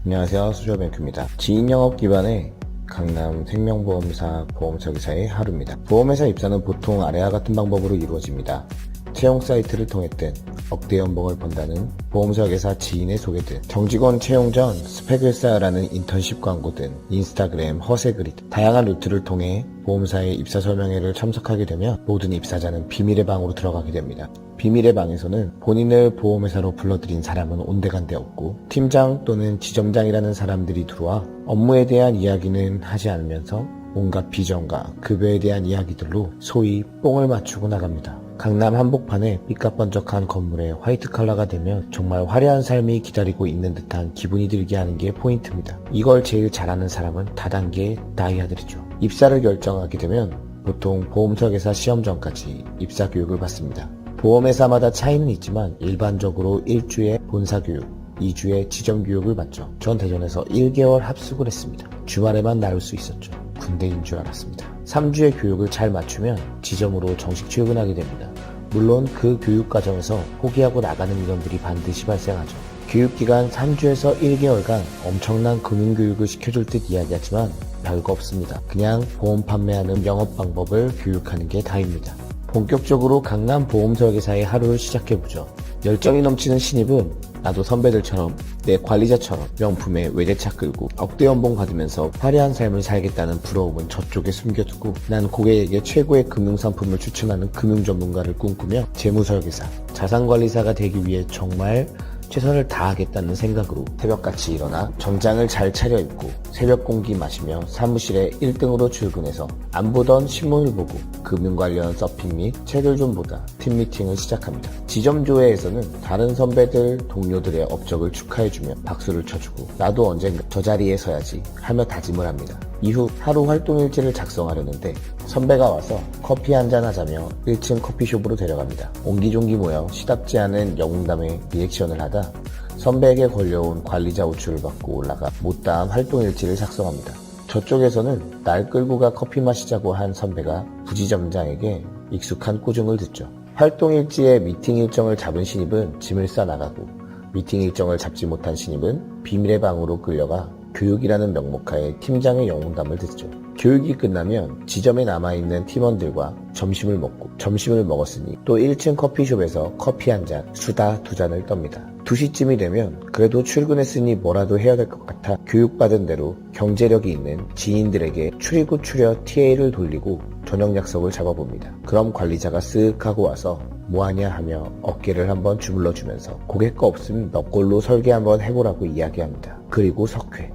안녕하세요, 수저뱅크입니다. 지인영업 기반의 강남 생명보험사 보험설계사의 하루입니다. 보험회사 입사는 보통 아래와 같은 방법으로 이루어집니다. 채용 사이트를 통했든 억대 연봉을 번다는 보험설계사 지인의 소개 등, 정직원 채용 전 스펙을 쌓으라는 인턴십 광고 등 인스타그램 허세 글이 등 다양한 루트를 통해 보험사의 입사 설명회를 참석하게 되면 모든 입사자는 비밀의 방으로 들어가게 됩니다. 비밀의 방에서는 본인을 보험회사로 불러들인 사람은 온데간데 없고 팀장 또는 지점장이라는 사람들이 들어와 업무에 대한 이야기는 하지 않으면서 온갖 비전과 급여에 대한 이야기들로 소위 뽕을 맞추고 나갑니다. 강남 한복판에 삐까번쩍한 건물에 화이트 컬러가 되면 정말 화려한 삶이 기다리고 있는 듯한 기분이 들게 하는 게 포인트입니다. 이걸 제일 잘하는 사람은 다단계 다이아들이죠. 입사를 결정하게 되면 보통 보험설계사 시험 전까지 입사 교육을 받습니다. 보험회사마다 차이는 있지만 일반적으로 1주에 본사교육, 2주에 지점교육을 받죠. 전 대전에서 1개월 합숙을 했습니다. 주말에만 나올 수 있었죠. 군대인 줄 알았습니다. 3주의 교육을 잘 맞추면 지점으로 정식 출근하게 됩니다. 물론 그 교육 과정에서 포기하고 나가는 인원들이 반드시 발생하죠. 교육기간 3주에서 1개월간 엄청난 금융교육을 시켜줄 듯 이야기하지만 별거 없습니다. 그냥 보험 판매하는 영업 방법을 교육하는 게 다입니다. 본격적으로 강남 보험설계사의 하루를 시작해보죠. 열정이 넘치는 신입은 나도 선배들처럼 내 관리자처럼 명품에 외제차 끌고 억대 연봉 받으면서 화려한 삶을 살겠다는 부러움은 저쪽에 숨겨두고 난 고객에게 최고의 금융상품을 추천하는 금융전문가를 꿈꾸며 재무설계사, 자산관리사가 되기 위해 정말 최선을 다하겠다는 생각으로 새벽같이 일어나 정장을 잘 차려입고 새벽 공기 마시며 사무실에 1등으로 출근해서 안 보던 신문을 보고 금융 관련 서핑 및 책을 좀 보다 팀 미팅을 시작합니다. 지점조회에서는 다른 선배들, 동료들의 업적을 축하해주며 박수를 쳐주고 나도 언젠가 저 자리에 서야지 하며 다짐을 합니다. 이후 하루 활동일지를 작성하려는데 선배가 와서 커피 한잔 하자며 1층 커피숍으로 데려갑니다. 옹기종기 모여 시답지 않은 영웅담에 리액션을 하다 선배에게 걸려온 관리자 호출을 받고 올라가 못다한 활동일지를 작성합니다. 저쪽에서는 날 끌고 가 커피 마시자고 한 선배가 부지점장에게 익숙한 꾸중을 듣죠. 활동일지에 미팅 일정을 잡은 신입은 짐을 싸나가고 미팅 일정을 잡지 못한 신입은 비밀의 방으로 끌려가 교육이라는 명목하에 팀장의 영웅담을 듣죠. 교육이 끝나면 지점에 남아있는 팀원들과 점심을 먹고 점심을 먹었으니 또 1층 커피숍에서 커피 한 잔, 수다 두 잔을 떱니다. 2시쯤이 되면 그래도 출근했으니 뭐라도 해야 될 것 같아 교육받은 대로 경제력이 있는 지인들에게 추리고 추려 TA를 돌리고 저녁 약속을 잡아봅니다. 그럼 관리자가 쓱 하고 와서 뭐하냐 하며 어깨를 한번 주물러주면서 고객 거 없으면 너 걸로 설계 한번 해보라고 이야기합니다. 그리고 석회.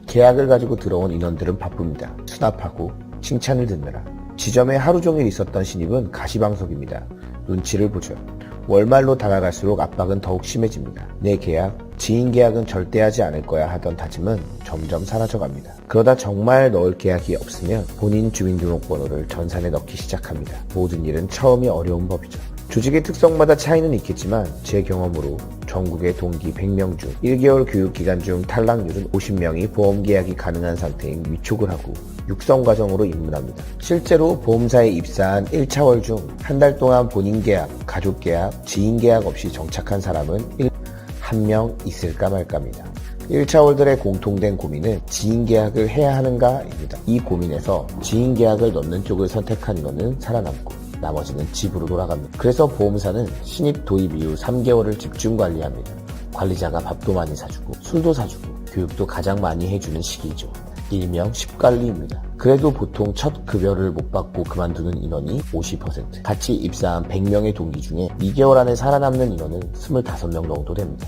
계약을 가지고 들어온 인원들은 바쁩니다. 수납하고 칭찬을 듣느라. 지점에 하루 종일 있었던 신입은 가시방석입니다. 눈치를 보죠. 월말로 다가갈수록 압박은 더욱 심해집니다. 내 계약, 지인 계약은 절대 하지 않을 거야 하던 다짐은 점점 사라져갑니다. 그러다 정말 넣을 계약이 없으면 본인 주민등록번호를 전산에 넣기 시작합니다. 모든 일은 처음이 어려운 법이죠. 조직의 특성마다 차이는 있겠지만 제 경험으로 전국의 동기 100명 중 1개월 교육기간 중 탈락률은 50명이 보험계약이 가능한 상태인 위촉을 하고 육성 과정으로 입문합니다. 실제로 보험사에 입사한 1차월 중 한 달 동안 본인 계약, 가족 계약, 지인 계약 없이 정착한 사람은 1명 있을까 말까입니다. 1차월들의 공통된 고민은 지인 계약을 해야 하는가입니다. 이 고민에서 지인 계약을 넣는 쪽을 선택한 인원은 살아남고 나머지는 집으로 돌아갑니다. 그래서 보험사는 신입 도입 이후 3개월을 집중 관리합니다. 관리자가 밥도 많이 사주고 술도 사주고 교육도 가장 많이 해주는 시기이죠. 일명 10관리입니다. 그래도 보통 첫 급여를 못 받고 그만두는 인원이 50%. 같이 입사한 100명의 동기 중에 2개월 안에 살아남는 인원은 25명 정도 됩니다.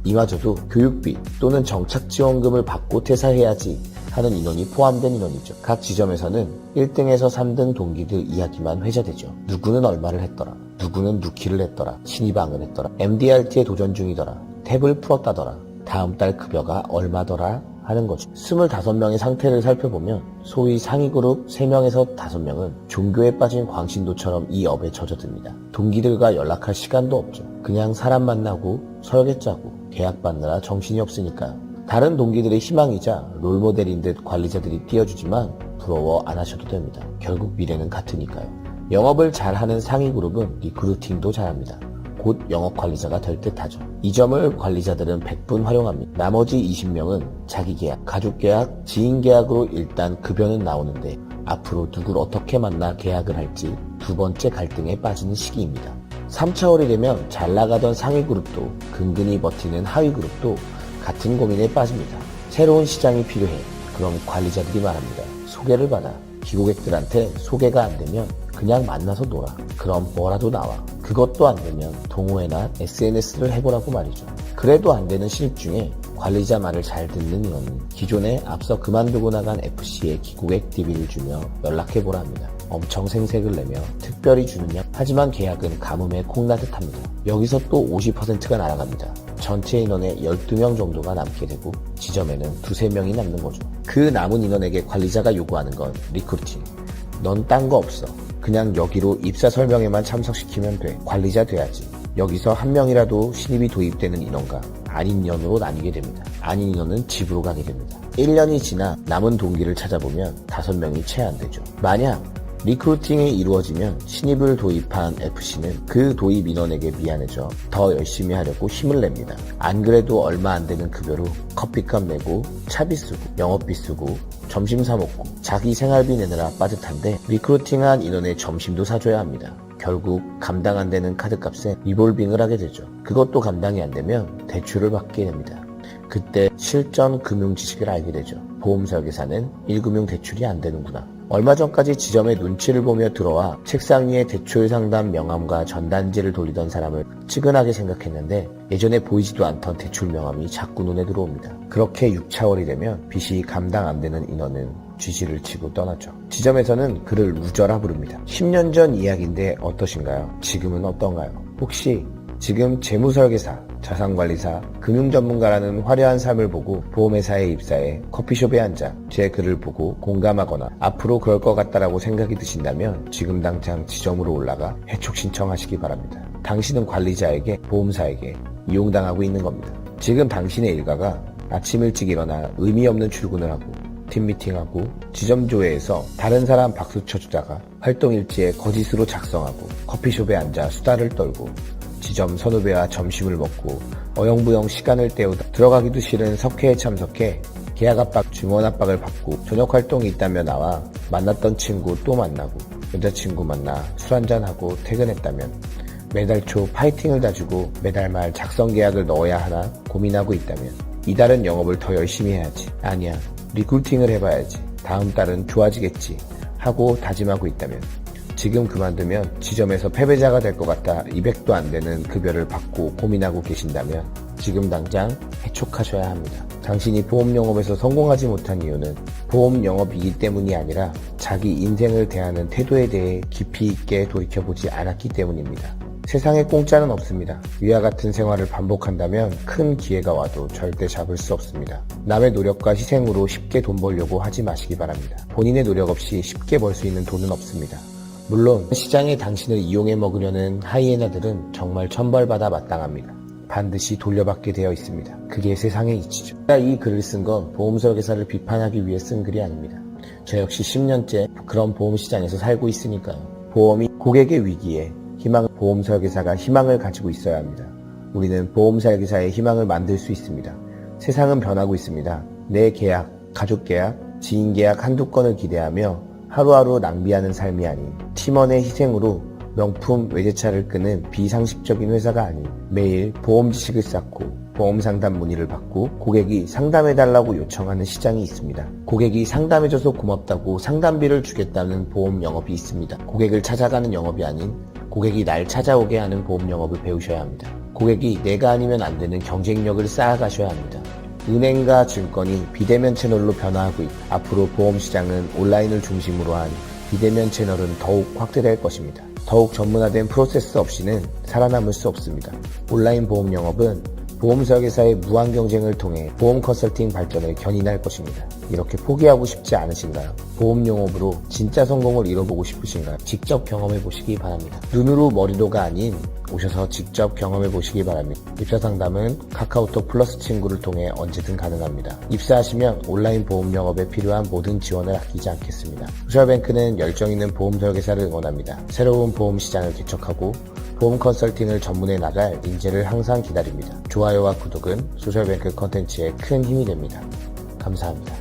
이마저도 교육비 또는 정착지원금을 받고 퇴사해야지 하는 인원이 포함된 인원이죠. 각 지점에서는 1등에서 3등 동기들 이야기만 회자되죠. 누구는 얼마를 했더라. 누구는 루키를 했더라. 신입왕을 했더라. MDRT에 도전 중이더라. 탭을 풀었다더라. 다음 달 급여가 얼마더라 하는 거죠. 25명의 상태를 살펴보면 소위 상위 그룹 3명에서 5명은 종교에 빠진 광신도처럼 이 업에 젖어듭니다. 동기들과 연락할 시간도 없죠. 그냥 사람 만나고 설계 짜고 계약 받느라 정신이 없으니까요. 다른 동기들의 희망이자 롤모델인 듯 관리자들이 띄워주지만 부러워 안 하셔도 됩니다. 결국 미래는 같으니까요. 영업을 잘하는 상위 그룹은 리크루팅도 잘합니다. 곧 영업관리자가 될 듯하죠. 이 점을 관리자들은 100분 활용합니다. 나머지 20명은 자기계약, 가족계약, 지인계약으로 일단 급여는 나오는데 앞으로 누굴 어떻게 만나 계약을 할지 두 번째 갈등에 빠지는 시기입니다. 3차월이 되면 잘 나가던 상위 그룹도 근근히 버티는 하위 그룹도 같은 고민에 빠집니다. 새로운 시장이 필요해. 그럼 관리자들이 말합니다. 소개를 받아. 기고객들한테 소개가 안 되면 그냥 만나서 놀아. 그럼 뭐라도 나와. 그것도 안 되면 동호회나 SNS를 해보라고 말이죠. 그래도 안 되는 신입 중에 관리자 말을 잘 듣는 인원은 기존에 앞서 그만두고 나간 FC에 기고객 DB를 주며 연락해보라 합니다. 엄청 생색을 내며 특별히 주느냐? 하지만 계약은 가뭄에 콩나듯 합니다. 여기서 또 50%가 날아갑니다. 전체 인원의 12명 정도가 남게 되고 지점에는 2~3명이 남는 거죠. 그 남은 인원에게 관리자가 요구하는 건 리크루팅. 넌 딴 거 없어. 그냥 여기로 입사 설명회만 참석시키면 돼. 관리자 돼야지. 여기서 한 명이라도 신입이 도입되는 인원과 아닌 인원으로 나뉘게 됩니다. 아닌 인원은 집으로 가게 됩니다. 1년이 지나 남은 동기를 찾아보면 5명이 채 안 되죠. 만약 리크루팅이 이루어지면 신입을 도입한 FC는 그 도입 인원에게 미안해져 더 열심히 하려고 힘을 냅니다. 안 그래도 얼마 안 되는 급여로 커피값 내고 차비 쓰고 영업비 쓰고 점심 사 먹고 자기 생활비 내느라 빠듯한데 리크루팅한 인원의 점심도 사줘야 합니다. 결국 감당 안 되는 카드값에 리볼빙을 하게 되죠. 그것도 감당이 안 되면 대출을 받게 됩니다. 그때 실전 금융 지식을 알게 되죠. 보험 설계사는 1금융 대출이 안 되는구나. 얼마 전까지 지점의 눈치를 보며 들어와 책상 위에 대출 상담 명함과 전단지를 돌리던 사람을 측은하게 생각했는데 예전에 보이지도 않던 대출 명함이 자꾸 눈에 들어옵니다. 그렇게 6차월이 되면 빚이 감당 안 되는 인원은 쥐지를 치고 떠나죠. 지점에서는 그를 루저라 부릅니다. 10년 전 이야기인데 어떠신가요? 지금은 어떤가요? 혹시 지금 재무설계사, 자산관리사, 금융전문가라는 화려한 삶을 보고 보험회사에 입사해 커피숍에 앉아 제 글을 보고 공감하거나 앞으로 그럴 것 같다라고 생각이 드신다면 지금 당장 지점으로 올라가 해촉 신청하시기 바랍니다. 당신은 관리자에게, 보험사에게 이용당하고 있는 겁니다. 지금 당신의 일과가 아침 일찍 일어나 의미 없는 출근을 하고 팀미팅하고 지점조회에서 다른 사람 박수 쳐주다가 활동일지에 거짓으로 작성하고 커피숍에 앉아 수다를 떨고 지점 선후배와 점심을 먹고 어영부영 시간을 때우다 들어가기도 싫은 석회에 참석해 계약 압박, 증원 압박을 받고 저녁 활동이 있다며 나와 만났던 친구 또 만나고 여자친구 만나 술 한잔하고 퇴근했다면 매달 초 파이팅을 다주고 매달 말 작성 계약을 넣어야 하나 고민하고 있다면 이달은 영업을 더 열심히 해야지. 아니야, 리크루팅을 해봐야지. 다음 달은 좋아지겠지 하고 다짐하고 있다면 지금 그만두면 지점에서 패배자가 될 것 같아 200도 안 되는 급여를 받고 고민하고 계신다면 지금 당장 해촉하셔야 합니다. 당신이 보험 영업에서 성공하지 못한 이유는 보험 영업이기 때문이 아니라 자기 인생을 대하는 태도에 대해 깊이 있게 돌이켜보지 않았기 때문입니다. 세상에 공짜는 없습니다. 위와 같은 생활을 반복한다면 큰 기회가 와도 절대 잡을 수 없습니다. 남의 노력과 희생으로 쉽게 돈 벌려고 하지 마시기 바랍니다. 본인의 노력 없이 쉽게 벌 수 있는 돈은 없습니다. 물론 시장에 당신을 이용해 먹으려는 하이에나들은 정말 천벌받아 마땅합니다. 반드시 돌려받게 되어 있습니다. 그게 세상의 이치죠. 제가 이 글을 쓴 건 보험설계사를 비판하기 위해 쓴 글이 아닙니다. 저 역시 10년째 그런 보험시장에서 살고 있으니까요. 보험이 고객의 위기에 보험설계사가 희망을 가지고 있어야 합니다. 우리는 보험설계사의 희망을 만들 수 있습니다. 세상은 변하고 있습니다. 내 계약, 가족 계약, 지인 계약 한두 건을 기대하며 하루하루 낭비하는 삶이 아닌 팀원의 희생으로 명품 외제차를 끄는 비상식적인 회사가 아닌 매일 보험 지식을 쌓고 보험 상담 문의를 받고 고객이 상담해달라고 요청하는 시장이 있습니다. 고객이 상담해줘서 고맙다고 상담비를 주겠다는 보험 영업이 있습니다. 고객을 찾아가는 영업이 아닌 고객이 날 찾아오게 하는 보험 영업을 배우셔야 합니다. 고객이 내가 아니면 안 되는 경쟁력을 쌓아가셔야 합니다. 은행과 증권이 비대면 채널로 변화하고 있다. 앞으로 보험시장은 온라인을 중심으로 한 비대면 채널은 더욱 확대될 것입니다. 더욱 전문화된 프로세스 없이는 살아남을 수 없습니다. 온라인 보험 영업은 보험설계사의 무한 경쟁을 통해 보험 컨설팅 발전을 견인할 것입니다. 이렇게 포기하고 싶지 않으신가요? 보험 영업으로 진짜 성공을 이뤄보고 싶으신가요? 직접 경험해 보시기 바랍니다. 눈으로 머리로가 아닌 오셔서 직접 경험해 보시기 바랍니다. 입사 상담은 카카오톡 플러스 친구를 통해 언제든 가능합니다. 입사하시면 온라인 보험 영업에 필요한 모든 지원을 아끼지 않겠습니다. 소셜뱅크는 열정 있는 보험 설계사를 응원합니다. 새로운 보험 시장을 개척하고 보험 컨설팅을 전문해 나갈 인재를 항상 기다립니다. 좋아요와 구독은 소셜뱅크 컨텐츠에 큰 힘이 됩니다. 감사합니다.